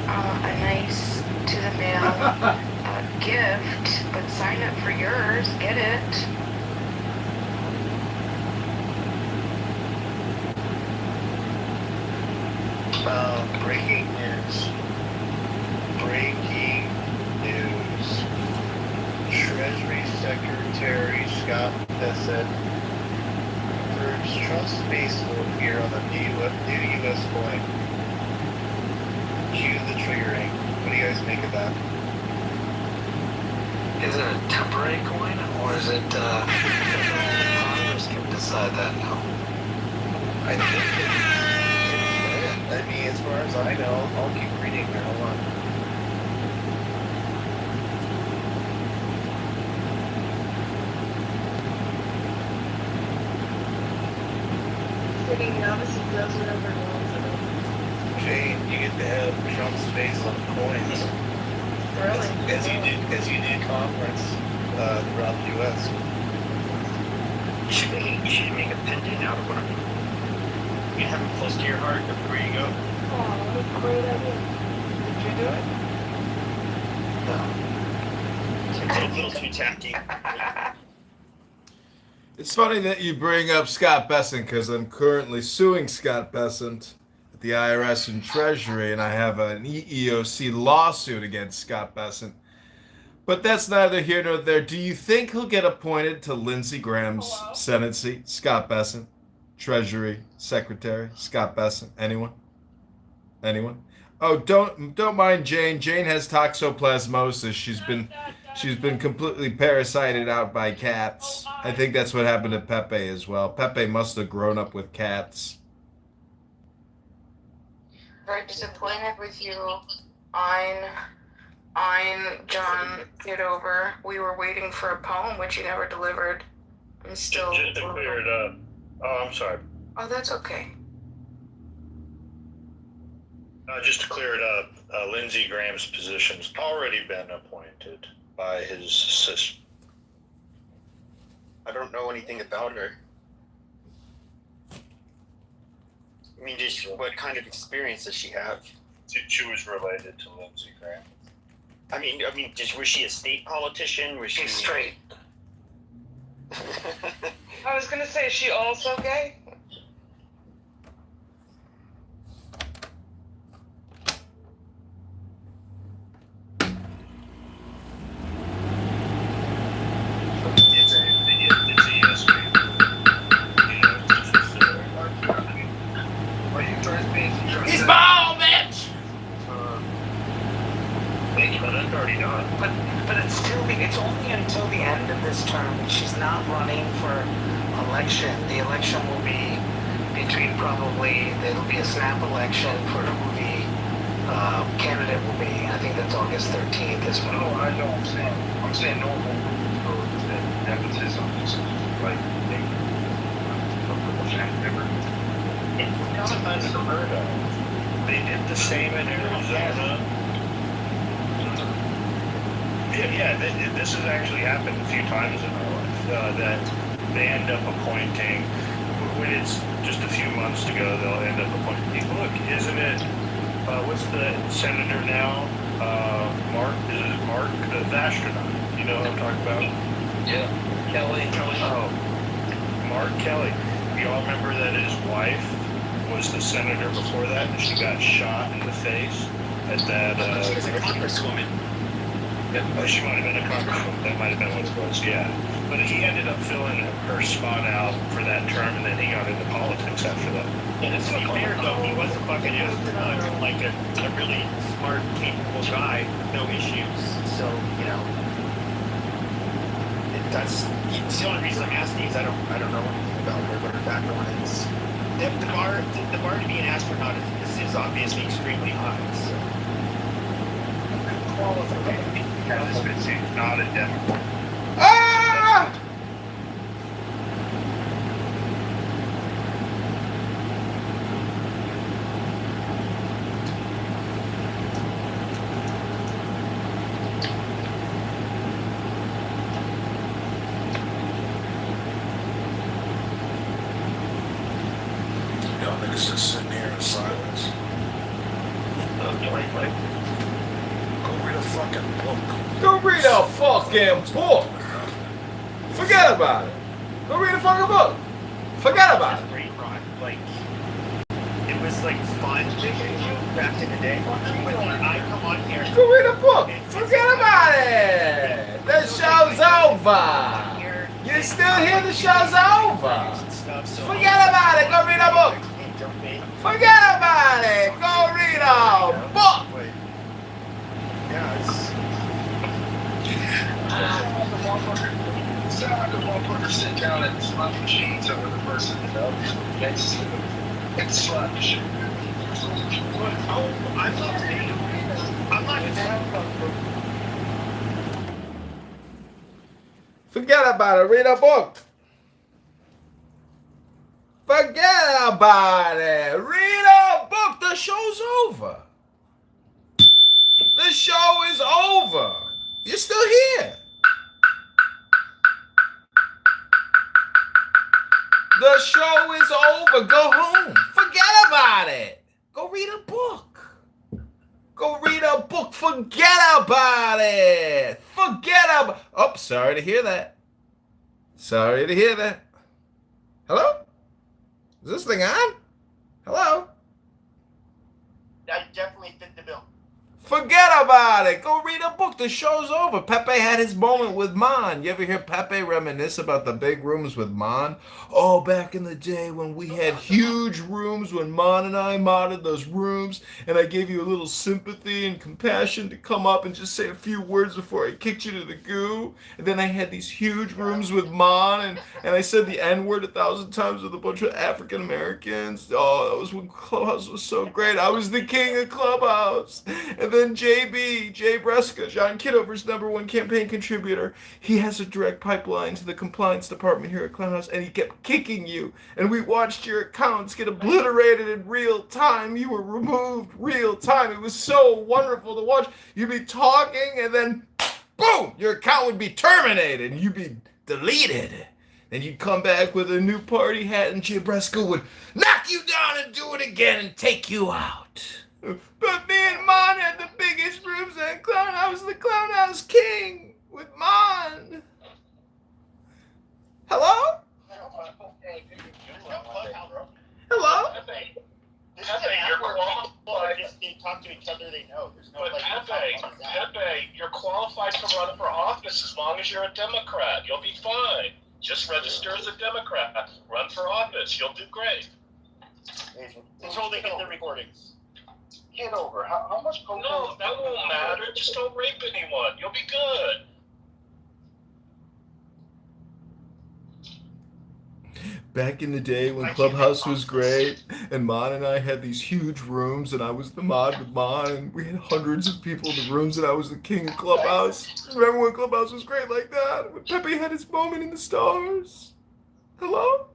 a nice to the mail gift, but sign up for yours, get it. Breaking news. Breaking news. Treasury Secretary Scott Bessent confirms Trump's face will appear on the new U.S. coin. Cue the triggering. What do you guys make of that? Is it a temporary coin, or is it Congress can decide that now? I think I mean, as far as I know, I'll keep reading here. Hold on. He obviously does whatever he wants to do. Jane, you get to have Trump's face on coins. Really? As you did conference throughout the U.S. You should make a pendant out of one of them. You have it close to your heart everywhere you go. Oh, that's a great idea. Did you do it? No. It's a little too tacky. It's funny that you bring up Scott Bessent because I'm currently suing Scott Bessent at the IRS and Treasury, and I have an EEOC lawsuit against Scott Bessent. But that's neither here nor there. Do you think he'll get appointed to Lindsey Graham's Senate seat? Scott Bessent, Treasury Secretary, Scott Bessent. Anyone? Anyone? Oh, don't mind Jane. Jane has toxoplasmosis. She's been completely parasited out by cats. I think that's what happened to Pepe as well. Pepe must have grown up with cats. Very disappointed with you on John Kitover. We were waiting for a poem which you never delivered. And still. Just to clear it up. Oh, I'm sorry. Oh, that's okay. Just to clear it up, Lindsey Graham's position's already been appointed by his sister. I don't know anything about her. I mean, what kind of experience does she have? She was related to Lindsey Graham. I mean, was she a state politician? Was she She's straight. I was gonna say, is she also gay? It's a yes, ma'am. Are you trying to be? He's bald, bitch! But it's already done. But it's only until the end of this term. She's not running for election. The election will be there'll be a snap election for who the candidate will be. I think that's August 13th. This one. No, I know. I'm saying normal nepotism is like it's unheard of. They did the same in Arizona. Yeah, this has actually happened a few times in our life, that they end up appointing, when it's just a few months to go, they'll end up appointing, look, isn't it, what's the senator now, Mark the astronaut, you know what I'm talking about? Yeah. Kelly. Oh, Mark Kelly. You all remember that his wife was the senator before that, and she got shot in the face at that, she was a congresswoman. Oh, she might have been a congresswoman. That might have been what it was, yeah. But he ended up filling her spot out for that term, and then he got into politics after that. And to be fair, though, he was a fucking astronaut, like a really smart, capable guy, no issues. So, you know, that's the only reason I'm asking is I don't know anything about her, what her background is. The bar to be an astronaut is obviously extremely high. So. He's not a Democrat. Ah! Y'all niggas just sitting here in silence. Don't like, go read a fucking book. Go read a fucking book. Forget about it. Go read a fucking book. Forget about it. Great run. Like, it was like fun back in the day. But when I come on here, Go read a book. Forget about it. The show's over. You still hear the show's over. Forget about it. Go read a book. Forget about it. Go read a book. Yeah, it's. It's not like a motherfucker sit down and slap machines over the person, you know? It's slap the shit. I'm not saying. I'm not saying. Forget about it. Read a book. Forget about it. Read a book. The show's over. The show is over. You're still here. The show is over. Go home. Forget about it. Go read a book. Go read a book. Forget about it. Forget about. Oh, sorry to hear that. Sorry to hear that. Hello? Is this thing on? Hello? That definitely fit the bill. Forget about it. Go read a book. The show's over. Pepe had his moment with Mon. You ever hear Pepe reminisce about the big rooms with Mon? Oh, back in the day when we had huge rooms, when Mon and I modded those rooms, and I gave you a little sympathy and compassion to come up and just say a few words before I kicked you to the goo. And then I had these huge rooms with Mon, and I said the N-word 1,000 times with a bunch of African Americans. Oh, that was when Clubhouse was so great. I was the king of Clubhouse. And then Jay Breska, John Kitover's #1 campaign contributor, he has a direct pipeline to the compliance department here at Clubhouse, and he kept kicking you. And we watched your accounts get obliterated in real time. You were removed real time. It was so wonderful to watch. You'd be talking, and then boom, your account would be terminated, and you'd be deleted. Then you'd come back with a new party hat, and Jay Breska would knock you down and do it again and take you out. But me and Mon had the biggest rooms at Clown. I was the Clown House King with Mon. Hello? Hello? This is an app where people just they talk to each other, they know. There's no But like. Pepe, you're qualified to run for office as long as you're a Democrat. You'll be fine. Just register as a Democrat. Run for office. You'll do great. Until they get the recordings. Get over. How much cocaine? No, that won't matter. Just don't rape anyone. You'll be good. Back in the day when Clubhouse was great, and Mon and I had these huge rooms, and I was the mod with Mon, and we had hundreds of people in the rooms, and I was the king of Clubhouse. Remember when Clubhouse was great like that? When Pepe had his moment in the stars? Hello?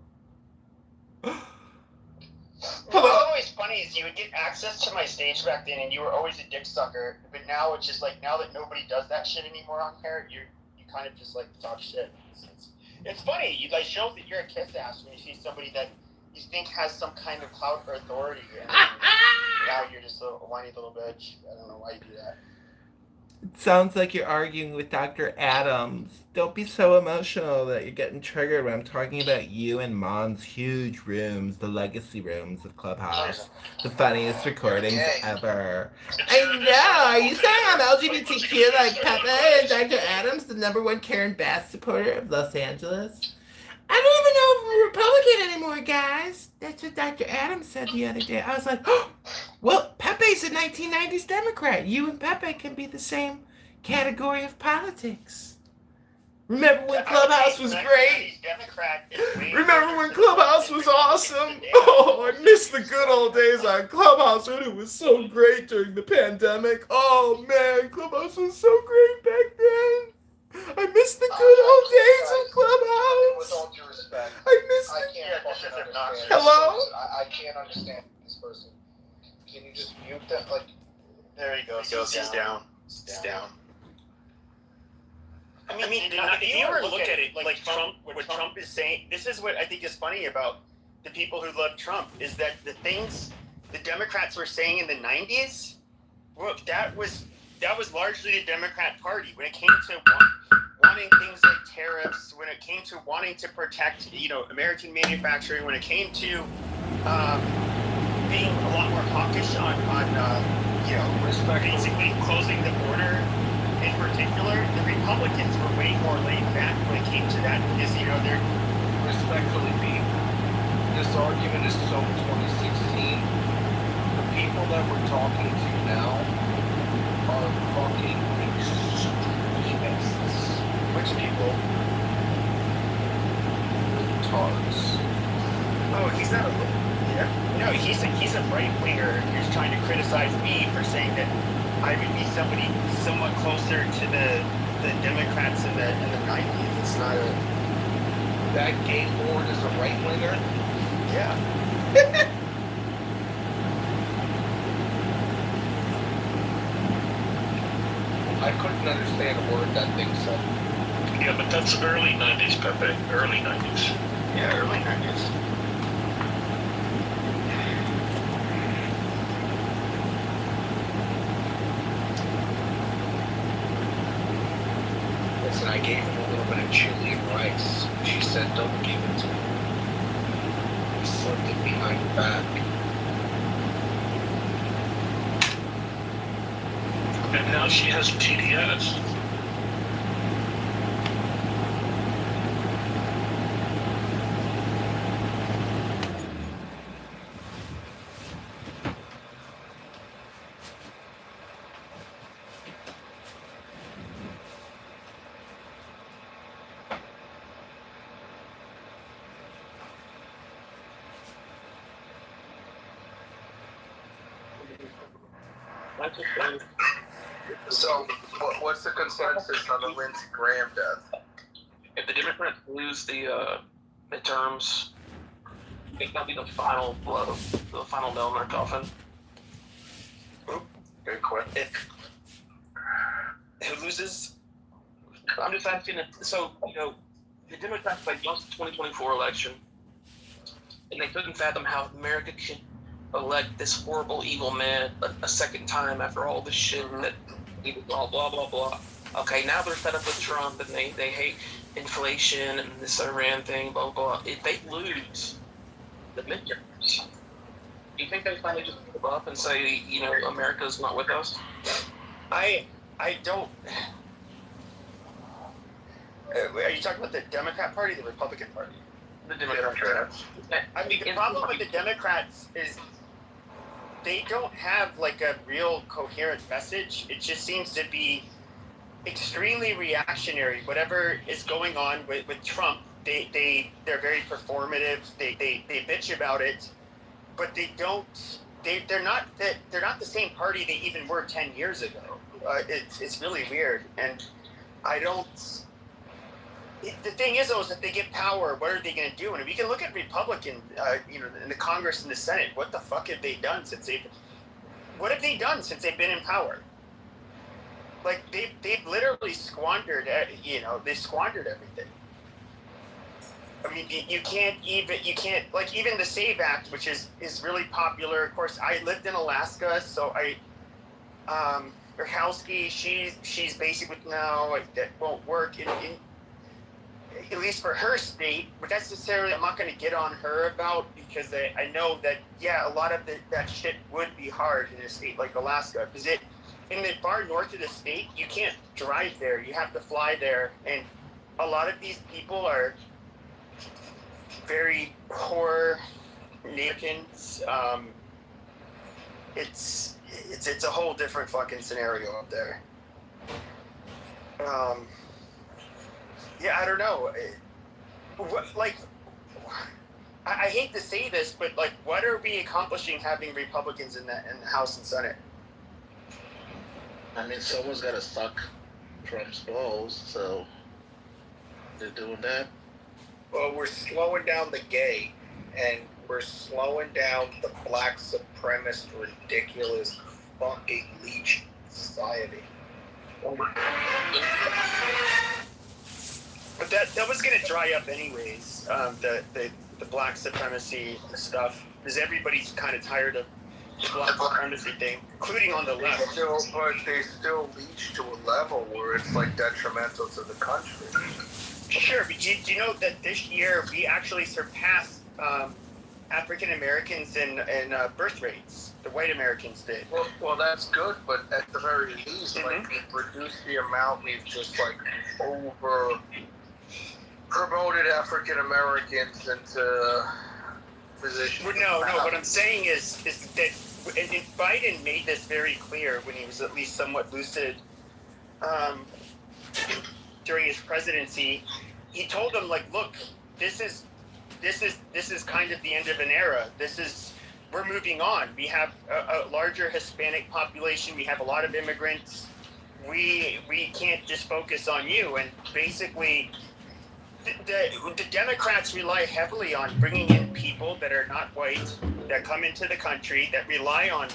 What was always funny is you would get access to my stage back then, and you were always a dick sucker. But now it's just like, now that nobody does that shit anymore on here, you kind of just like talk shit. It's funny. You guys shows that you're a kiss ass when you see somebody that you think has some kind of clout or authority, and now you're just a whiny little bitch. I don't know why you do that. It sounds like you're arguing with Dr. Adams. Don't be so emotional that you're getting triggered when I'm talking about you and Mon's huge rooms, the legacy rooms of Clubhouse, the funniest recordings ever. I know. Are you saying I'm LGBTQ like Pepe and Dr. Adams, the #1 Karen Bass supporter of Los Angeles? I don't even know if I'm a Republican anymore, guys. That's what Dr. Adams said the other day. I was like, oh, well, Pepe's a 1990s Democrat. You and Pepe can be the same category of politics. Remember when Clubhouse was great? Remember when Clubhouse was awesome? Oh, I miss the good old days on Clubhouse when it was so great during the pandemic. Oh, man, Clubhouse was so great back then. I miss the good old days of Clubhouse. With all due respect, I miss I the... can't fucking understand. Hello? I can't understand this person. Can you just mute that? Like, There he goes. He's down. He's down. I mean, if you ever look at it, like Trump, what Trump is saying, this is what I think is funny about the people who love Trump, is that the things the Democrats were saying in the 90s that was largely the Democrat Party when it came to wanting things like tariffs, when it came to wanting to protect, American manufacturing, when it came to being a lot more hawkish on basically closing the border. In particular, the Republicans were way more laid back when it came to that because they're Respectfully, Pete, this argument is so 2016. The people that we're talking to now are fucking extremists. which people. Tards. Oh, he's not a. Yeah. No, he's a right winger who's trying to criticize me for saying that I would be somebody somewhat closer to the Democrats in the 90s. It's not a. That gay lord is a right winger. Yeah. I couldn't understand a word that thing said. Yeah, but that's early 90s, Pepe. Early 90s. Yeah, early 90s. Listen, I gave him a little bit of chili and rice. She said, "Don't give it to me." He slipped it behind her back. And now she has TDS. So, what's the consensus on the Lindsey Graham death? If the Democrats lose the midterms, I think that'll be the final blow, the final nail in their coffin. Good question. Who loses? I'm just asking if, so, the Democrats, lost the 2024 election, and they couldn't fathom how America can elect this horrible, evil man a second time after all this shit that he was blah, blah, blah, blah. Okay, now they're fed up with Trump, and they hate inflation and this Iran thing, blah, blah, blah. If they lose the midterms, do you think they finally just give up and say, America's not with us? I don't. Are you talking about the Democrat Party, or the Republican Party? The Democrats. I mean, the problem with the Democrats is they don't have a real coherent message. It just seems to be extremely reactionary. Whatever is going on with Trump, they're very performative. They bitch about it, but they don't. They're not the same party they even were 10 years ago. It's really weird, and I don't. The thing is, though, is if they get power, what are they going to do? And if you can look at Republican, in the Congress and the Senate, what the fuck have they done since they've been in power? They've literally squandered, they squandered everything. I mean, you can't even the SAVE Act, which is really popular. Of course, I lived in Alaska, so Urhalski, she's basically now that won't work at least for her state, but that's necessarily I'm not going to get on her about because I know that a lot of that shit would be hard in a state like Alaska because in the far north of the state you can't drive there, you have to fly there, and a lot of these people are very poor Americans. It's a whole different fucking scenario up there. I don't know. I hate to say this, but what are we accomplishing having Republicans in the House and Senate? I mean, someone's got to suck Trump's balls, so they're doing that. Well, we're slowing down the gay, and we're slowing down the black supremacist, ridiculous, fucking leech society. But that was going to dry up anyways, the black supremacy stuff, because everybody's kind of tired of black supremacy thing, including on the left. They still reach to a level where it's like detrimental to the country. Sure, but do you know that this year we actually surpassed African Americans in birth rates? The white Americans did. Well, that's good, but at the very least, like, we've reduced the amount we've just, like, over promoted African Americans into positions. Well, no. What I'm saying is that and Biden made this very clear when he was at least somewhat lucid during his presidency. He told them, like, look, this is kind of the end of an era. We're moving on. We have a larger Hispanic population. We have a lot of immigrants. We can't just focus on you. And basically, the Democrats rely heavily on bringing in people that are not white, that come into the country, that rely on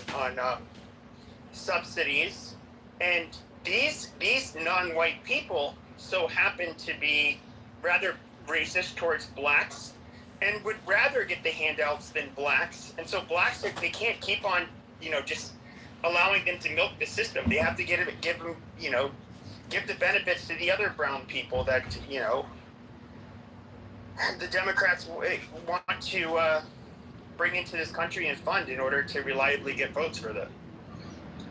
subsidies. And these non-white people so happen to be rather racist towards blacks and would rather get the handouts than blacks. And so blacks, they can't keep on, just allowing them to milk the system. They have to give them, give the benefits to the other brown people that, the Democrats want to bring into this country and fund in order to reliably get votes for them.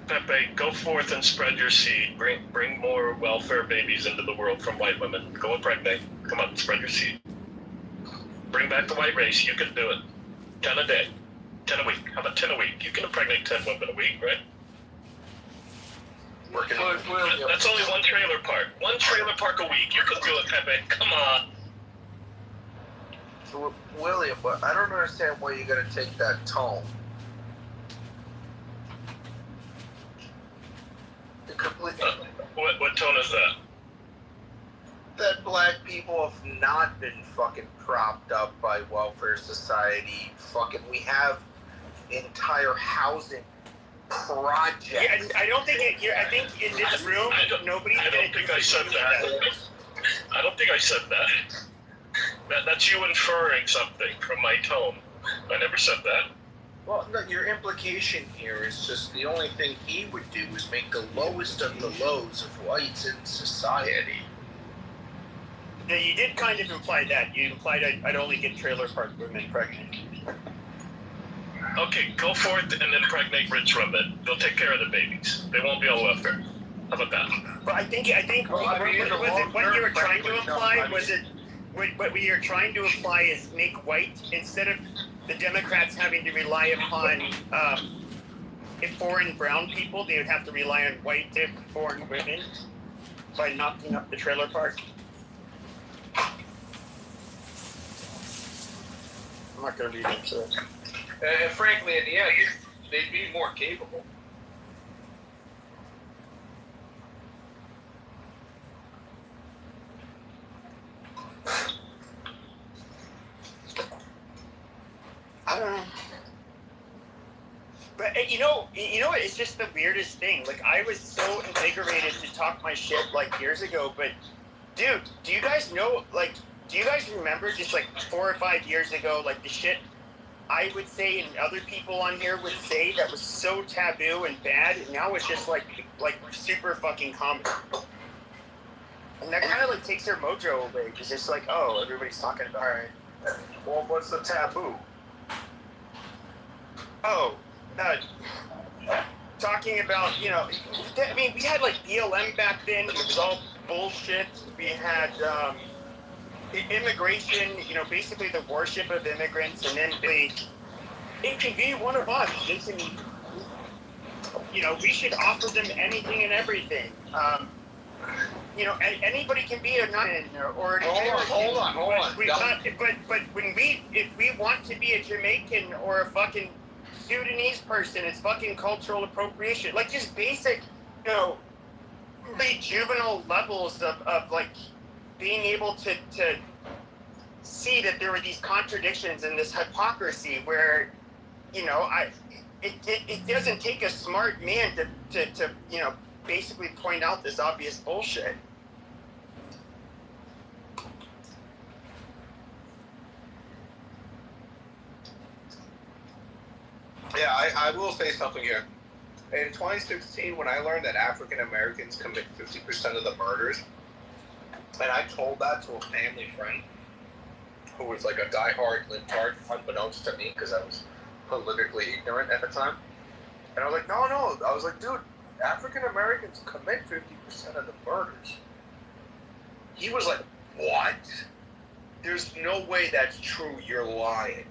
Pepe, go forth and spread your seed. Bring more welfare babies into the world from white women. Go impregnate. Come on, spread your seed. Bring back the white race. You can do it. 10 a day. 10 a week. How about 10 a week? You can impregnate 10 women a week, right? Working on it. That's only one trailer park. One trailer park a week. You can do it, Pepe. Come on. So, William, but I don't understand why you're gonna take that tone. What tone is that? That black people have not been fucking propped up by welfare society. Fucking, we have entire housing projects. Yeah, I don't think I think in this room, nobody's I don't think I said that. I don't think I said that. That's you inferring something from my tone. I never said that. Well, no, your implication here is just the only thing he would do is make the lowest of the lows of whites in society. Yeah, you did kind of imply that. You implied I'd only get trailer park women pregnant. Okay, go forth and impregnate rich women. They'll take care of the babies. They won't be on welfare. How about that? But I think what you were trying to imply was it what we are trying to imply is make white, instead of the Democrats having to rely upon foreign brown people, they would have to rely on white foreign women by knocking up the trailer park. I'm not going to leave into it. And frankly, in the end, they'd be more capable. I don't know. But you know, it's just the weirdest thing. Like, I was so invigorated to talk my shit like years ago, but dude, do you guys know? Like, do you guys remember just like 4 or 5 years ago, like the shit I would say and other people on here would say that was so taboo and bad? And now it's just like super fucking common. And that kind of like takes their mojo away, because it's like, oh, everybody's talking about it. Well, what's the taboo? Oh, talking about, I mean, we had like BLM back then. It was all bullshit. We had immigration, basically the worship of immigrants, and then it can be one of us. They can, we should offer them anything and everything. Anybody can be a nun or an American. Hold on. But if we want to be a Jamaican or a fucking Sudanese person, it's fucking cultural appropriation. Like, just basic, really juvenile levels of like being able to see that there were these contradictions and this hypocrisy where, it doesn't take a smart man to basically point out this obvious bullshit. Yeah, I will say something here. In 2016, when I learned that African Americans commit 50% of the murders, and I told that to a family friend who was like a diehard libtard, unbeknownst to me, because I was politically ignorant at the time. And I was like, no. I was like, dude, African Americans commit 50% of the murders. He was like, what? There's no way that's true. You're lying.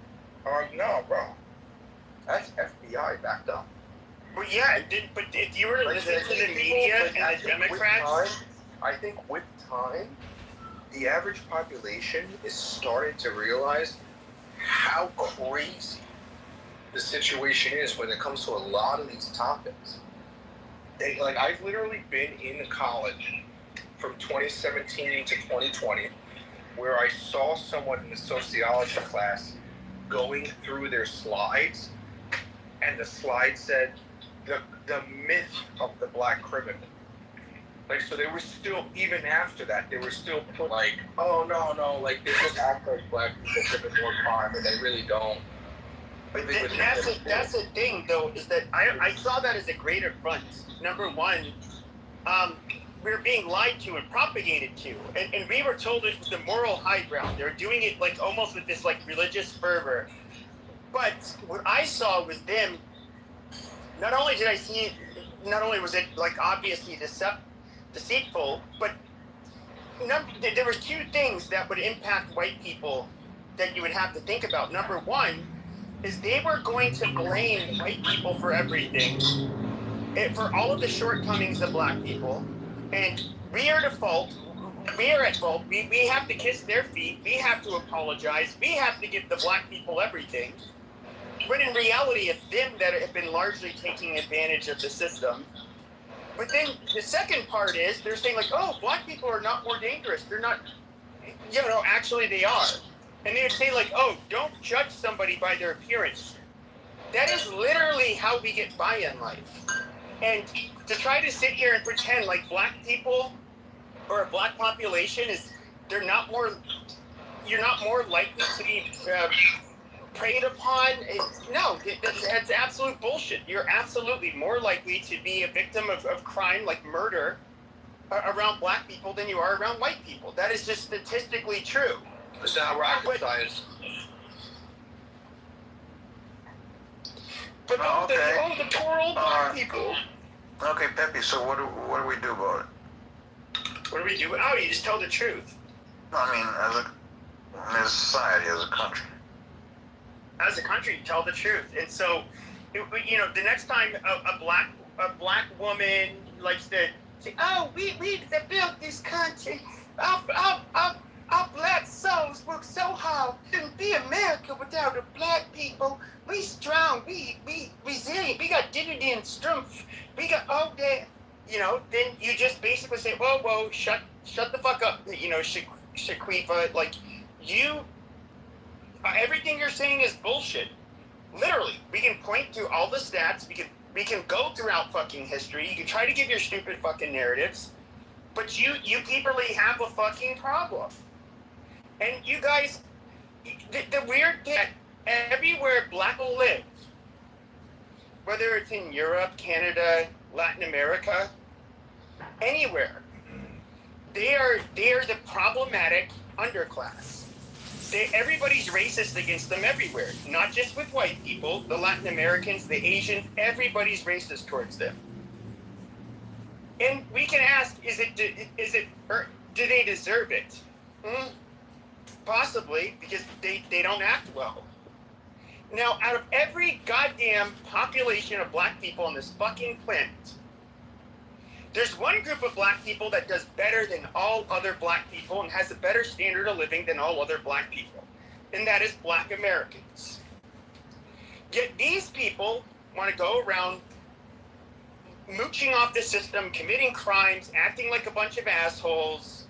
I'm like, no, bro. That's FBI backed up. Well, yeah, but if you were to listen to the media and the Democrats, I think with time, the average population is starting to realize how crazy the situation is when it comes to a lot of these topics. I've literally been in college from 2017 to 2020, where I saw someone in the sociology class going through their slides, and the slide said the myth of the black criminal. So they were still, even after that, they were still put oh no, they just act like black people commit more crime, and they really don't. but that's the thing though, is that I saw that as a great affront. Number one, we were being lied to and propagated to, and we were told it was the moral high ground. They were doing it almost with this religious fervor. But what I saw was them. Not only was it obviously deceitful, but there were two things that would impact white people that you would have to think about. Number one is they were going to blame white people for everything, for all of the shortcomings of black people, and we are at fault. We have to kiss their feet. We have to apologize. We have to give the black people everything. When in reality, it's them that have been largely taking advantage of the system. But then the second part is they're saying oh, black people are not more dangerous. They're not, actually they are. And they would say oh, don't judge somebody by their appearance. That is literally how we get by in life. And to try to sit here and pretend black people or a black population you're not more likely to be preyed upon. No, that's absolute bullshit. You're absolutely more likely to be a victim of crime like murder around black people than you are around white people. That is just statistically true. It's not rocket science. But the poor old black people. Okay, Pepe, so what do we do about it? What do we do? Oh, you just tell the truth. I mean, as a society, as a country. As a country, tell the truth. And so, the next time a black woman likes to say, "Oh, we built this country. Our black souls work so hard. Couldn't be America without the black people. We strong. We resilient. We got dignity and strength. We got all that." Then you just basically say, "Whoa, shut the fuck up." Shaquifa, everything you're saying is bullshit. Literally, we can point to all the stats. We can go throughout fucking history. You can try to give your stupid fucking narratives, but you people have a fucking problem. And you guys, the weird thing, everywhere black people live, whether it's in Europe, Canada, Latin America, anywhere, they are the problematic underclass. Everybody's racist against them everywhere, not just with white people, the Latin Americans, the Asians, everybody's racist towards them. And we can ask, or do they deserve it? Possibly, because they don't act well. Now, out of every goddamn population of black people on this fucking planet, there's one group of black people that does better than all other black people and has a better standard of living than all other black people, and that is black Americans. Yet these people want to go around mooching off the system, committing crimes, acting like a bunch of assholes,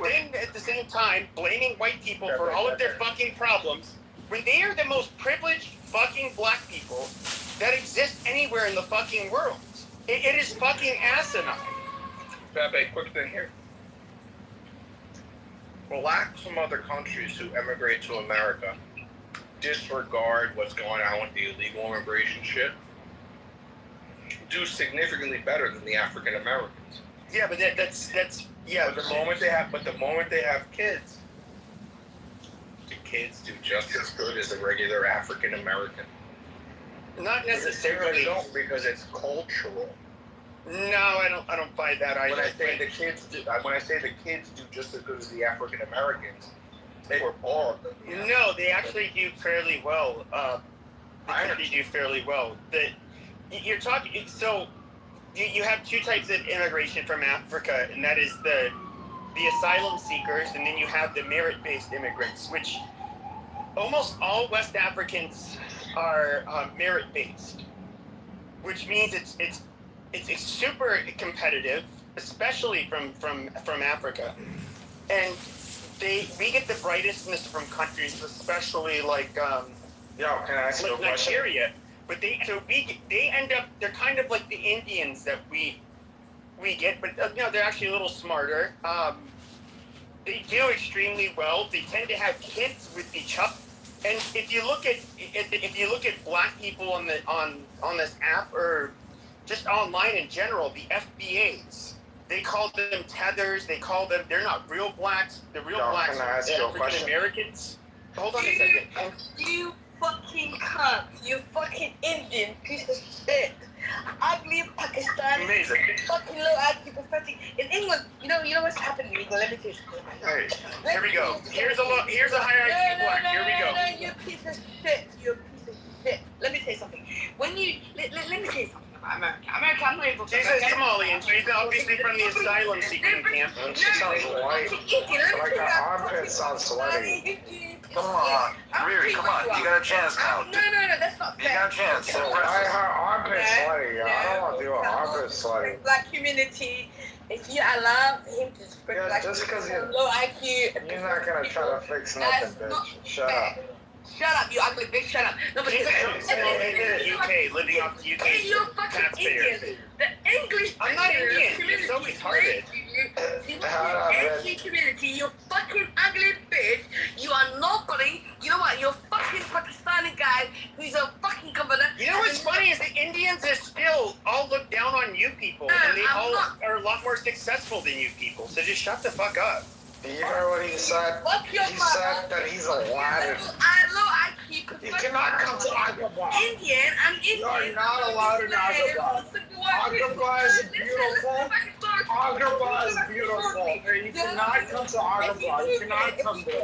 then at the same time blaming white people for all of their fucking problems, when they are the most privileged fucking black people that exist anywhere in the fucking world. It is fucking asinine. Pepe, quick thing here. Blacks from other countries who emigrate to America disregard what's going on with the illegal immigration shit, do significantly better than the African Americans. Yeah, but that's yeah. But the moment they have kids, the kids do just as good as a regular African American. Not necessarily. They don't, because it's cultural. No, I don't buy that either. When I say the kids do just as good as the African Americans, they were all of them. No, they actually do fairly well. They actually do fairly well. You're talking. So you have two types of immigration from Africa, and that is the asylum seekers, and then you have the merit-based immigrants, which almost all West Africans are merit-based, which means it's super competitive, especially from Africa, and we get the brightestness from countries, especially like can I ask you a question? Nigeria, but they end up, they're kind of like the Indians that we get, but no, they're actually a little smarter. They do extremely well. They tend to have kids with each other. And if you look at black people on this app, or just online in general, the FBAs, they call them tethers. They're not real blacks. The real blacks are African Americans. Hold on a second. You fucking cunt. You fucking Indian piece of shit. Ugly Pakistani. Amazing. Fucking low IQ, pathetic. In England, you know what's happening in England? Let me tell you something. Hey, here we go. Here's a hierarchy of black. Here we go. No, you piece of shit. You piece of shit. Let me tell you something. When you let me tell you something about America. I'm not even. She's a Somalian. She's obviously from the asylum seeking camp. She sounds white. Like her armpits sound sweaty. Come on, Riri, come on. You got a chance now. No, that's not fair. You got a chance. So why her armpits sweaty? I don't want to do her armpits sweaty. Black community. If you allow him to spread black just because you're low IQ, you're not gonna try to fix nothing, bitch. Shut up. Shut up, you ugly bitch, shut up. No, but He's in the UK, living off the UK you're fucking taxpayers. Indian. The English I'm not Indian. You're so retarded. Asian community, you fucking ugly bitch. You are nobody. You know what? You're fucking Pakistani guy who's a fucking governor. You know what's funny is the Indians are still all look down on you people, and they all are a lot more successful than you people. So just shut the fuck up. You hear what he said? He said that he's Aladdin. You cannot come to Agrabah. Indian, I'm Indian. You are not allowed in Agrabah. Agrabah is beautiful. Agrabah is beautiful. You cannot come to Agrabah. You cannot come there.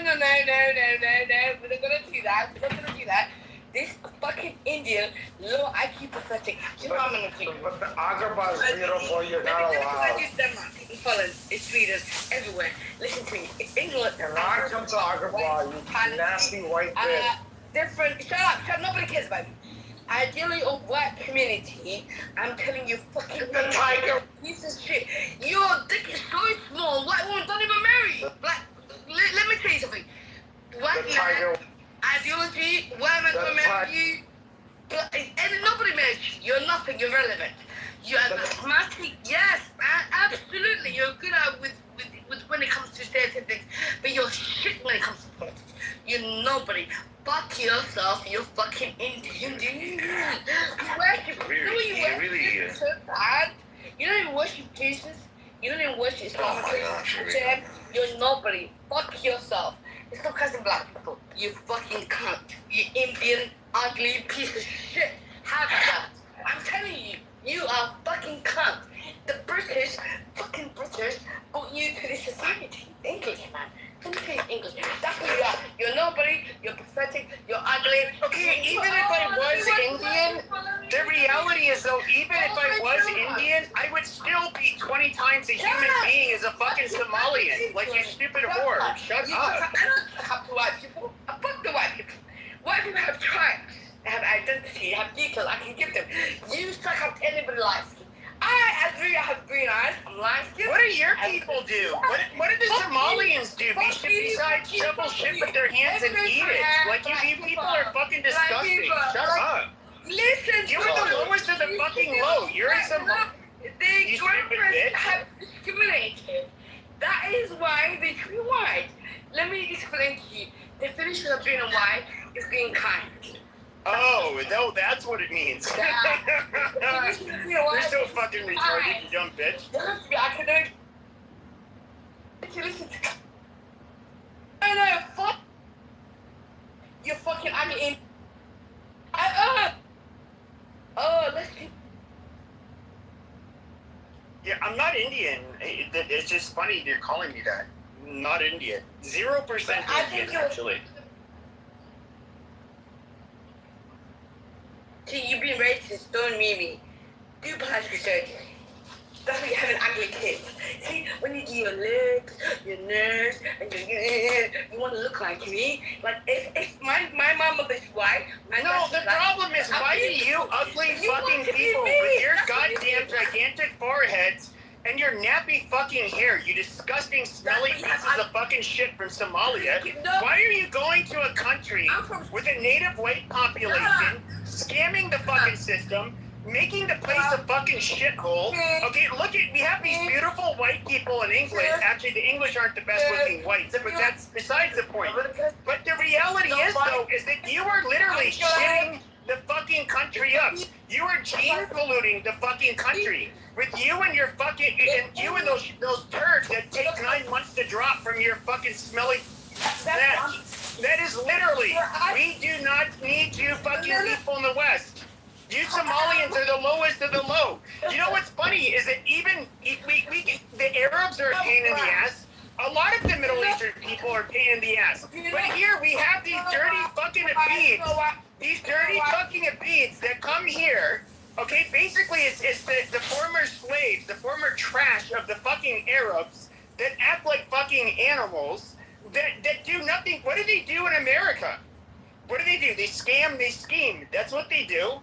No. We're not gonna do that. We're not gonna do that. This fucking Indian, low IQ pathetic. You know what I'm gonna do? But the Agrabah is beautiful. You're not allowed. It's Denmark, it's Holland, it's Sweden, everywhere. Listen to me. It's England. You cannot come to Agrabah, you nasty white bitch. Different. Shut up. Nobody cares about me. Ideally, a black community. I'm telling you, fucking the tiger. Piece of shit. Your dick is so small. White women don't even marry you. Black. Let me tell you something. Black man. Ideology. White men don't marry you. And nobody marries you. You're nothing. You're irrelevant. You're mathematic. Yes, absolutely. You're good at with when it comes to certain things, but you're shit when it comes to politics. You're nobody. Fuck yourself, you fucking Indian. You worship. You so bad. You don't even worship Jesus. You don't even worship Islam. You're nobody. Fuck yourself. It's not cussing black people. You fucking cunt. You Indian, ugly piece of shit. Have that. I'm telling you, you are fucking cunt. The British, fucking British, brought you to this society. English, man. Let me tell you English. That's who you are. You're nobody, you're pathetic, you're ugly. Okay, even if I was Indian, the reality is though, even if I was Indian, I would still be 20 times a human being as a fucking Somalian. Like, you stupid whore. Shut up. I don't have to white people. I fuck the white people. White people have tribes. They have identity, they have details I can give them. You suck up to anybody's life. I agree, I have green eyes, I'm light skinned. What do your people do? What do the Somalians do? Besides shovel shit with their hands and eat it? Like, you people are fucking disgusting. Shut up. Listen, you are the lowest of the fucking low. You're in some. The Congressman have discriminated. That is why they treat white. Let me explain to you. Definition of being a white green card. Oh, no, that's what it means. You're so fucking retarded, you dumb bitch. There has to be academic. Listen to. No, fuck. You fucking. I mean. Let's keep. Yeah, I'm not Indian. It's just funny you're calling me that. Not Indian. 0% Indian, actually. See, you've been racist, don't mean me. Do plastic surgery. That's why you have an ugly kid. See, when you do your legs, your nerves, and you want to look like me. Like, if my mama was white. No, the problem is, why do you ugly fucking people with your goddamn gigantic foreheads and your nappy fucking hair, you disgusting, smelly pieces of fucking shit from Somalia, why are you going to a country with a native white population, scamming the fucking system, making the place a fucking shithole? Okay, look at, we have these beautiful white people in England. Actually, the English aren't the best looking whites, but that's besides the point. But the reality is, though, is that you are literally shitting the fucking country up. You are gene polluting the fucking country. With you and your fucking, and you and those turds that take 9 months to drop from your fucking smelly snatch. That is literally, we do not need you fucking people in the West. You Somalians are the lowest of the low. You know what's funny is that even the Arabs are a pain in the ass. A lot of the Middle Eastern people are a pain in the ass. But here we have these dirty fucking Abids. These dirty fucking Abids that come here. Okay, basically it's the former slaves, the former trash of the fucking Arabs that act like fucking animals that do nothing. What do they do in America? What do? They scam, they scheme. That's what they do.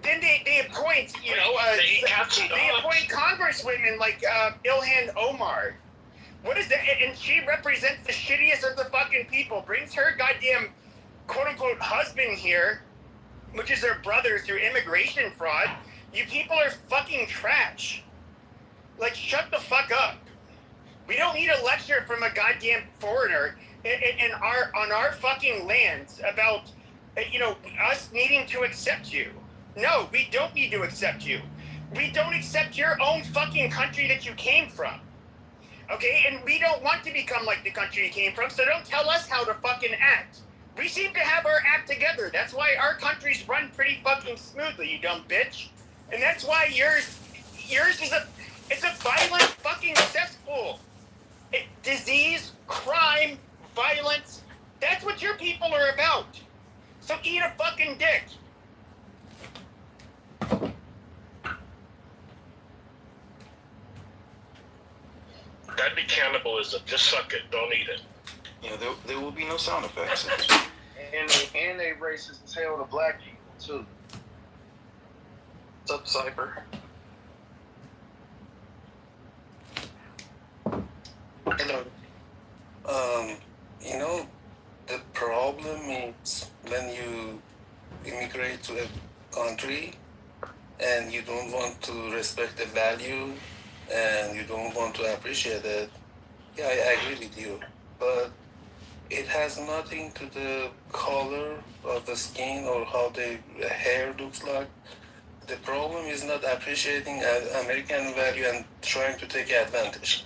Then they appoint, they appoint congresswomen like Ilhan Omar. What is that? And she represents the shittiest of the fucking people. Brings her goddamn quote-unquote husband here, which is her brother, through immigration fraud. You people are fucking trash. Like, shut the fuck up. We don't need a lecture from a goddamn foreigner on our fucking lands about, us needing to accept you. No, we don't need to accept you. We don't accept your own fucking country that you came from. Okay? And we don't want to become like the country you came from, so don't tell us how to fucking act. We seem to have our act together. That's why our countries run pretty fucking smoothly, you dumb bitch. And that's why yours is it's a violent fucking cesspool. Disease, crime, violence. That's what your people are about. So eat a fucking dick. That'd be cannibalism. Just suck it. Don't eat it. Yeah, there will be no sound effects. And they racist as hell to black people too. What's up, Cyber? Hello. The problem is when you immigrate to a country and you don't want to respect the value and you don't want to appreciate it. Yeah, I agree with you. But it has nothing to the color of the skin or how the hair looks like. The problem is not appreciating American value and trying to take advantage.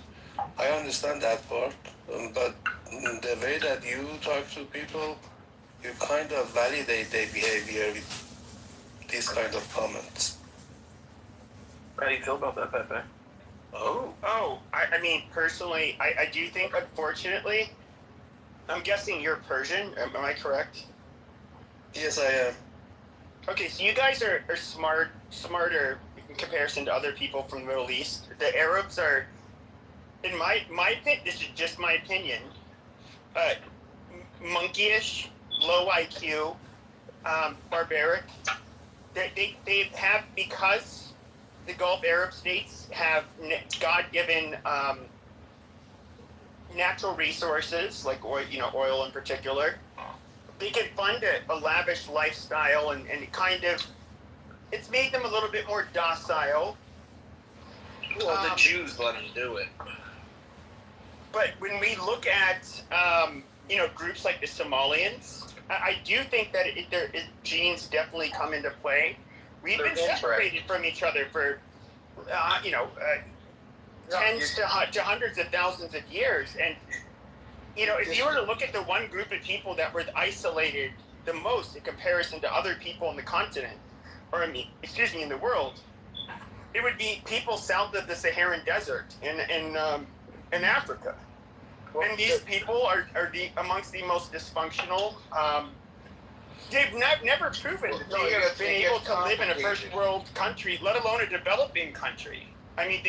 I understand that part, but the way that you talk to people, you kind of validate their behavior with these kind of comments. How do you feel about that, Pepe? I mean, personally, I do think, unfortunately, I'm guessing you're Persian, am I correct? Yes, I am. Okay, so you guys are smarter in comparison to other people from the Middle East. The Arabs are, in my opinion, this is just my opinion, monkeyish, low IQ, barbaric. They have, because the Gulf Arab states have God-given natural resources, like oil in particular. They can fund a lavish lifestyle, and it's made them a little bit more docile. Well, the Jews let them do it. But when we look at, groups like the Somalians, I do think that genes definitely come into play. We've been separated from each other for, tens to hundreds of thousands of years. And, if you were to look at the one group of people that were isolated the most in comparison to other people in the continent, in the world, it would be people south of the Saharan Desert in Africa. And these people are amongst the most dysfunctional. They've never proven that they have been able to live in a first world country, let alone a developing country. I mean,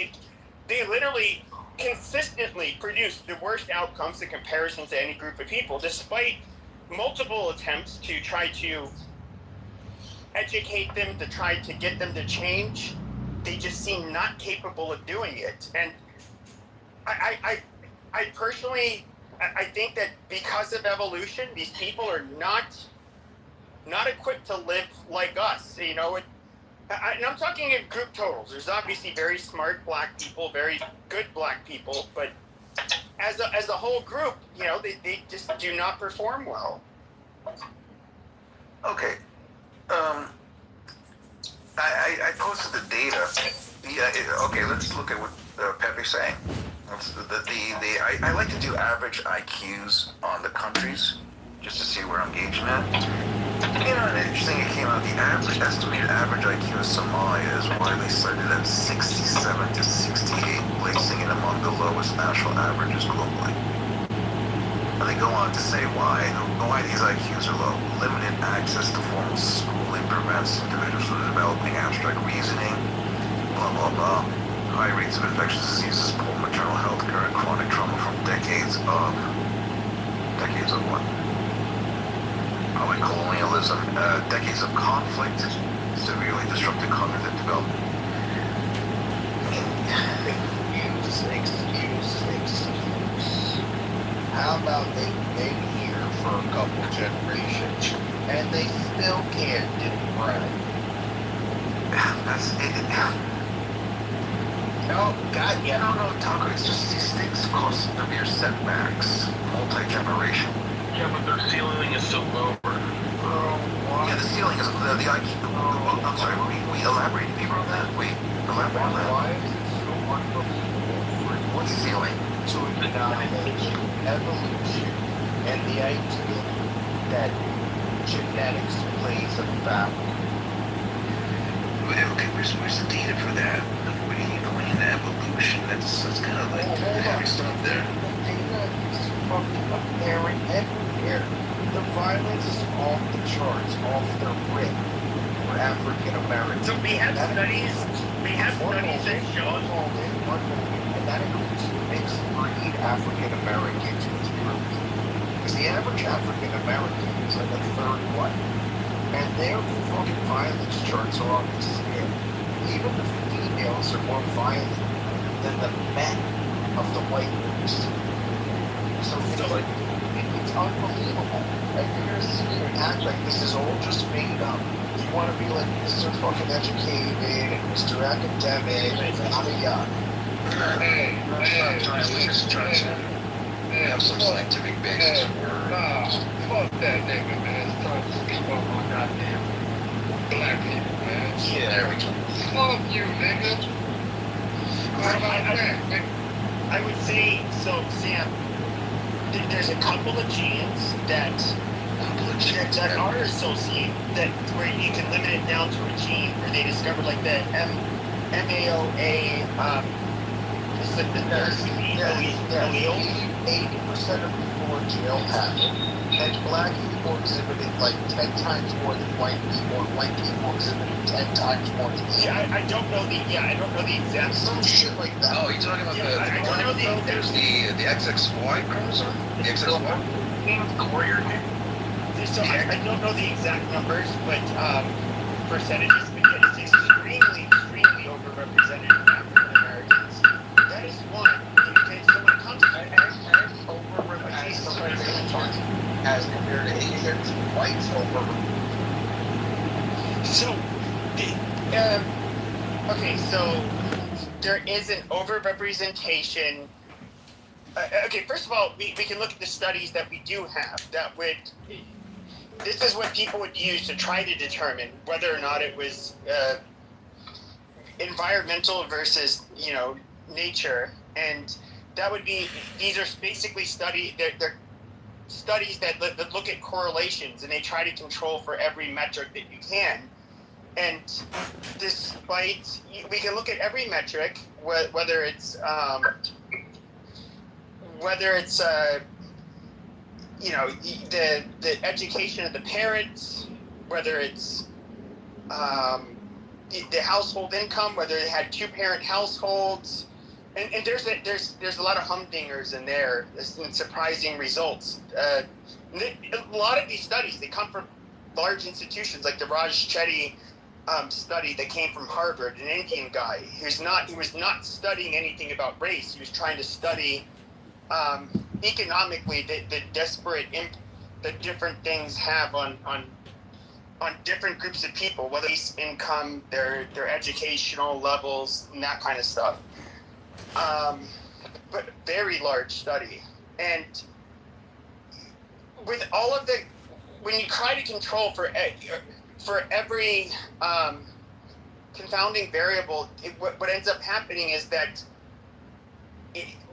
they literally consistently produce the worst outcomes in comparison to any group of people, despite multiple attempts to try to educate them, to try to get them to change. They just seem not capable of doing it. And I personally, I think that because of evolution, these people are not equipped to live like us. And I'm talking in group totals. There's obviously very smart black people, very good black people, but as a whole group, they just do not perform well. Okay. I posted the data. Okay, let's look at what Pepe's saying. I like to do average IQs on the countries just to see where I'm gauging at. Interesting, it came out the estimated average IQ of Somalia is widely cited at 67 to 68, placing it among the lowest national averages globally. And they go on to say why these IQs are low. Limited access to formal schooling prevents individuals from developing abstract reasoning, blah, blah, blah. High rates of infectious diseases, poor maternal health care, and chronic trauma from decades of what? Probably colonialism, decades of conflict, severely disrupted cognitive development. Excuse. How about they've been here for a couple generations and they still can't do right? That's it. No, God, yeah, no, Tucker, it's just these things cause severe setbacks, multi-generation. Yeah, but their ceiling is so low. Yeah, the ceiling is, the IQ, I'm sorry, we elaborate deeper on that? Elaborate on that. Why is it so unbelievable for What's ceiling? to acknowledge evolution and the idea that genetics plays a factor? Okay, where's the data for that? Where are you going in evolution? That's kind of like heavy stuff there. The data is fucking apparent everywhere. The violence is off the charts, off the rip for African Americans. So we have studies that show. One moment, and that includes mixed breed African Americans with groups. Because the average African American is like a third white. And their fucking violence charts are on the scale. Even the females are more violent than the men of the white race. So it's like, it's unbelievable. And you're gonna sit here and act like this is all just made up. You want to be like Mr. fucking educated and Mr. Academic and yada yada. Hey, we just try to have some scientific basis for. Nah, fuck that nigga, man. It's time to speak up on goddamn black people, man. Yeah, there we go. Fuck you, nigga. I would say, so Sam, there's a couple of genes that are associated, that where you can limit it down to a gene where they discovered like the MAOA, it's like the allele. 80% of people in jail have it, and black people exhibited like 10 times more than white people, and white people exhibited 10 times more than I don't know the exact. Some shit like that. Oh, you're talking about there's the XXY chromosome? The XXY? So I don't know the exact numbers, but percentages, but it's extremely overrepresented in African Americans. That is one. Okay, so when it comes to as compared to Asians, whites okay, so there is an overrepresentation. Okay, first of all, we can look at the studies that we do have that would this is what people would use to try to determine whether or not it was environmental versus, nature. And that would be, these are basically they're studies that look at correlations, and they try to control for every metric that you can. And despite, we can look at every metric, whether it's the education of the parents, whether it's the household income, whether they had 2-parent households, and there's a lot of humdingers in there and surprising results. A lot of these studies, they come from large institutions like the Raj Chetty study that came from Harvard, an Indian guy he was not studying anything about race. He was trying to study economically the disparate that different things have on different groups of people, whether it's income, their educational levels, and that kind of stuff. But very large study. And with all of when you try to control for every confounding variable, what ends up happening is that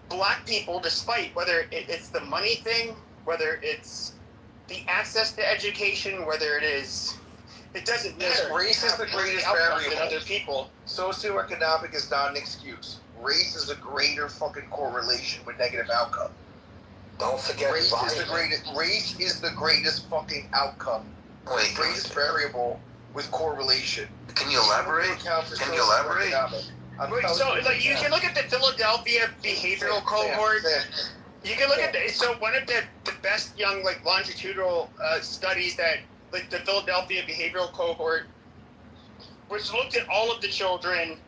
Black people, despite whether it's the money thing, whether it's the access to education, whether it doesn't matter. Race is the greatest variable than other people. Socioeconomic is not an excuse. Race is a greater fucking correlation with negative outcome. Don't forget race is the greatest fucking outcome. Wait, the greatest variable with correlation. Can you elaborate? So, you can look at the Philadelphia behavioral cohort. You can look at one of the best young longitudinal studies that the Philadelphia behavioral cohort, which looked at all of the children.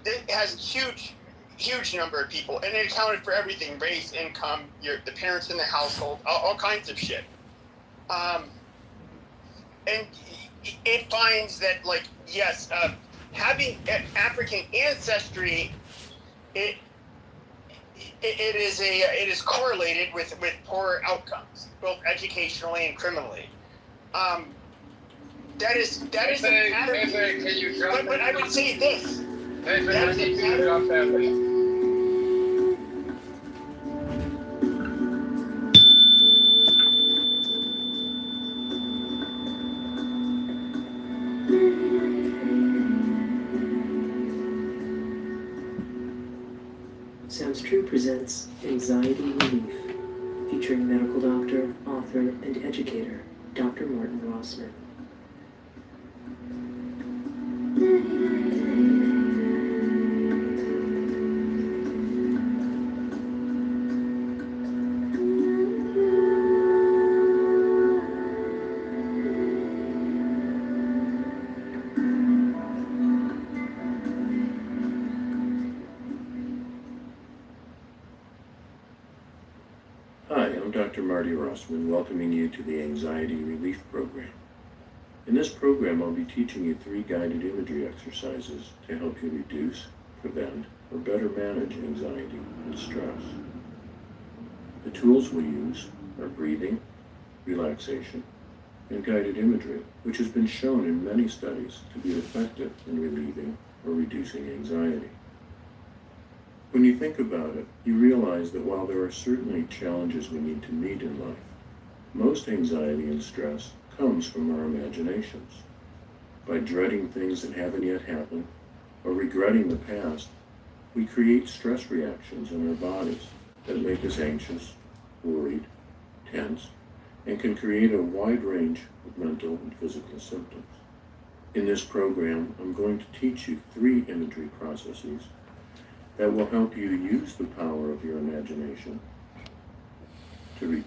It has a huge number of people, and it accounted for everything: race, income, the parents in the household, all kinds of shit. And it finds that, yes, having African ancestry, it is correlated with poorer outcomes, both educationally and criminally. That is a pattern. But I would say this. That is a pattern. Sounds True presents Anxiety Relief, featuring medical doctor, author, and educator, Dr. Martin Rossman. I'm Dr. Marty Rossman, welcoming you to the Anxiety Relief Program. In this program, I'll be teaching you 3 guided imagery exercises to help you reduce, prevent, or better manage anxiety and stress. The tools we use are breathing, relaxation, and guided imagery, which has been shown in many studies to be effective in relieving or reducing anxiety. When you think about it, you realize that while there are certainly challenges we need to meet in life, most anxiety and stress comes from our imaginations. By dreading things that haven't yet happened, or regretting the past, we create stress reactions in our bodies that make us anxious, worried, tense, and can create a wide range of mental and physical symptoms. In this program, I'm going to teach you 3 imagery processes that will help you use the power of your imagination to reduce